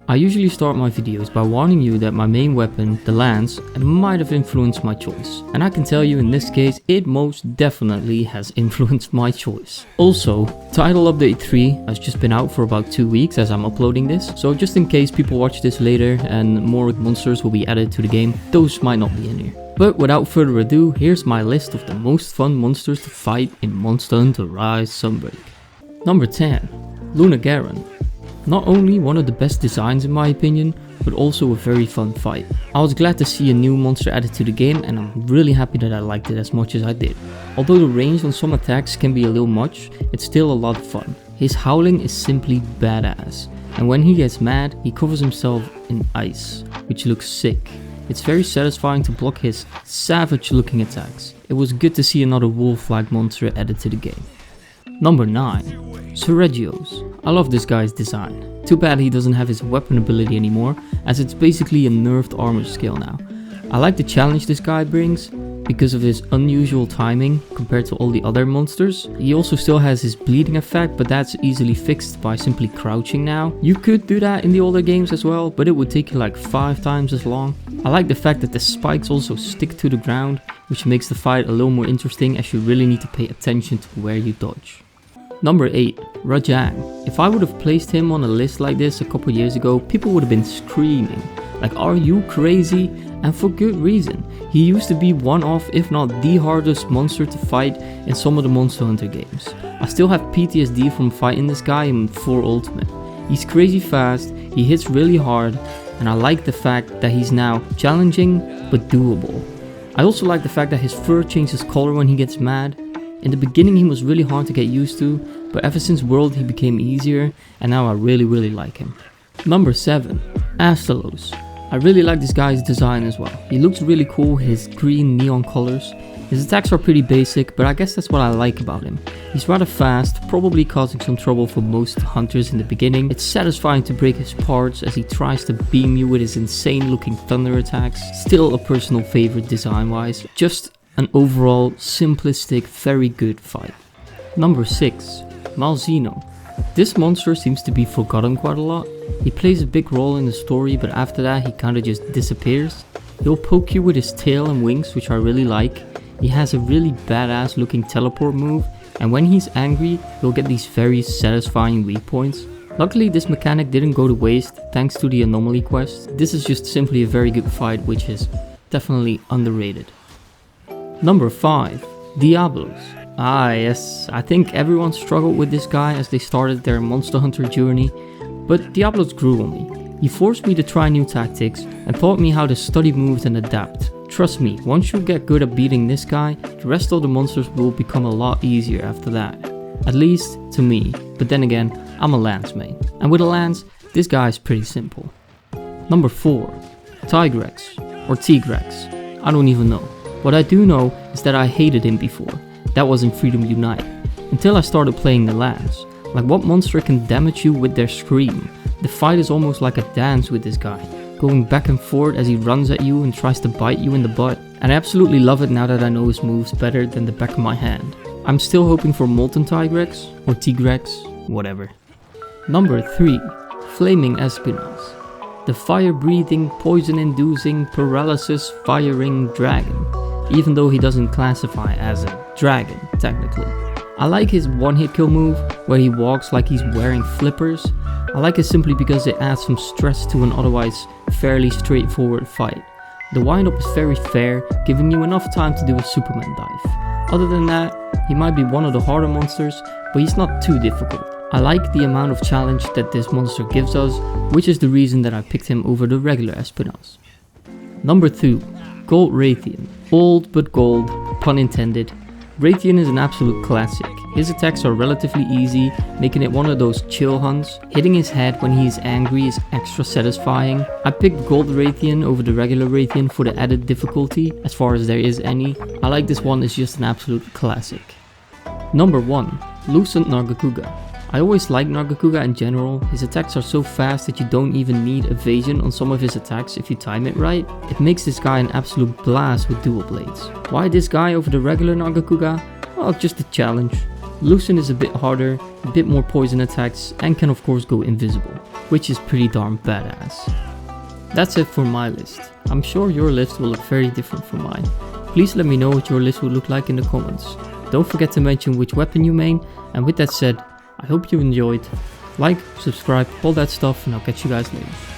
I usually start my videos by warning you that my main weapon, the lance, might have influenced my choice. And I can tell you in this case, it most definitely has influenced my choice. Also, Title Update 3 has just been out for about 2 weeks as I'm uploading this. So just in case people watch this later and more monsters will be added to the game, those might not be in here. But without further ado, here's my list of the most fun monsters to fight in Monster Hunter Rise Sunbreak. Number 10. Garen. Not only one of the best designs in my opinion, but also a very fun fight. I was glad to see a new monster added to the game and I'm really happy that I liked it as much as I did. Although the range on some attacks can be a little much, it's still a lot of fun. His howling is simply badass, and when he gets mad, he covers himself in ice, which looks sick. It's very satisfying to block his savage looking attacks. It was good to see another wolf-like monster added to the game. Number 9. Regios. I love this guy's design. Too bad he doesn't have his weapon ability anymore, as it's basically a nerfed armor skill now. I like the challenge this guy brings because of his unusual timing compared to all the other monsters. He also still has his bleeding effect, but that's easily fixed by simply crouching now. You could do that in the older games as well, but it would take you like 5 times as long. I like the fact that the spikes also stick to the ground, which makes the fight a little more interesting as you really need to pay attention to where you dodge. Number 8. Rajang. If I would have placed him on a list like this a couple years ago, people would have been screaming. Like, are you crazy? And for good reason. He used to be one of, if not the hardest monster to fight in some of the Monster Hunter games. I still have PTSD from fighting this guy in 4 Ultimate. He's crazy fast, he hits really hard, and I like the fact that he's now challenging but doable. I also like the fact that his fur changes color when he gets mad. In the beginning he was really hard to get used to, but ever since World he became easier, and now I really like him. Number 7. Asalos. I really like this guy's design as well. He looks really cool, his green neon colors. His attacks are pretty basic, but I guess that's what I like about him. He's rather fast, probably causing some trouble for most hunters in the beginning. It's satisfying to break his parts as he tries to beam you with his insane looking thunder attacks. Still a personal favorite design wise. Just an overall simplistic, very good fight. Number 6. Malzino. This monster seems to be forgotten quite a lot. He plays a big role in the story, but after that he kinda just disappears. He'll poke you with his tail and wings, which I really like. He has a really badass looking teleport move, and when he's angry, he'll get these very satisfying weak points. Luckily this mechanic didn't go to waste thanks to the anomaly quest. This is just simply a very good fight, which is definitely underrated. Number 5. Diablos. Ah yes, I think everyone struggled with this guy as they started their Monster Hunter journey, but Diablos grew on me. He forced me to try new tactics and taught me how to study moves and adapt. Trust me, once you get good at beating this guy, the rest of the monsters will become a lot easier after that. At least to me, but then again, I'm a lance main. And with a lance, this guy is pretty simple. Number 4. TRex or TRex. I don't even know. What I do know is that I hated him before. That was in Freedom Unite. Until I started playing the lance. Like, what monster can damage you with their scream? The fight is almost like a dance with this guy, going back and forth as he runs at you and tries to bite you in the butt. And I absolutely love it now that I know his moves better than the back of my hand. I'm still hoping for Molten TRex or TRex, whatever. Number 3. Flaming Espinos. The fire-breathing, poison-inducing, paralysis-firing dragon. Even though he doesn't classify as a dragon, technically. I like his one-hit kill move, where he walks like he's wearing flippers. I like it simply because it adds some stress to an otherwise fairly straightforward fight. The wind-up is very fair, giving you enough time to do a Superman dive. Other than that, he might be one of the harder monsters, but he's not too difficult. I like the amount of challenge that this monster gives us, which is the reason that I picked him over the regular Espinos. Number 2. Gold Raytheon. Old but gold, pun intended. Raytheon is an absolute classic. His attacks are relatively easy, making it one of those chill hunts. Hitting his head when he is angry is extra satisfying. I picked Gold Raytheon over the regular Raytheon for the added difficulty, as far as there is any. I like this one, it's just an absolute classic. Number 1. Lucent Nagakuguga. I always like Nagakuguga in general. His attacks are so fast that you don't even need evasion on some of his attacks if you time it right. It makes this guy an absolute blast with dual blades. Why this guy over the regular Nagakuguga? Well, just a challenge. Loosen is a bit harder, a bit more poison attacks, and can of course go invisible, which is pretty darn badass. That's it for my list. I'm sure your list will look very different from mine. Please let me know what your list will look like in the comments. Don't forget to mention which weapon you main, and with that said, I hope you enjoyed. Like, subscribe, all that stuff, and I'll catch you guys later.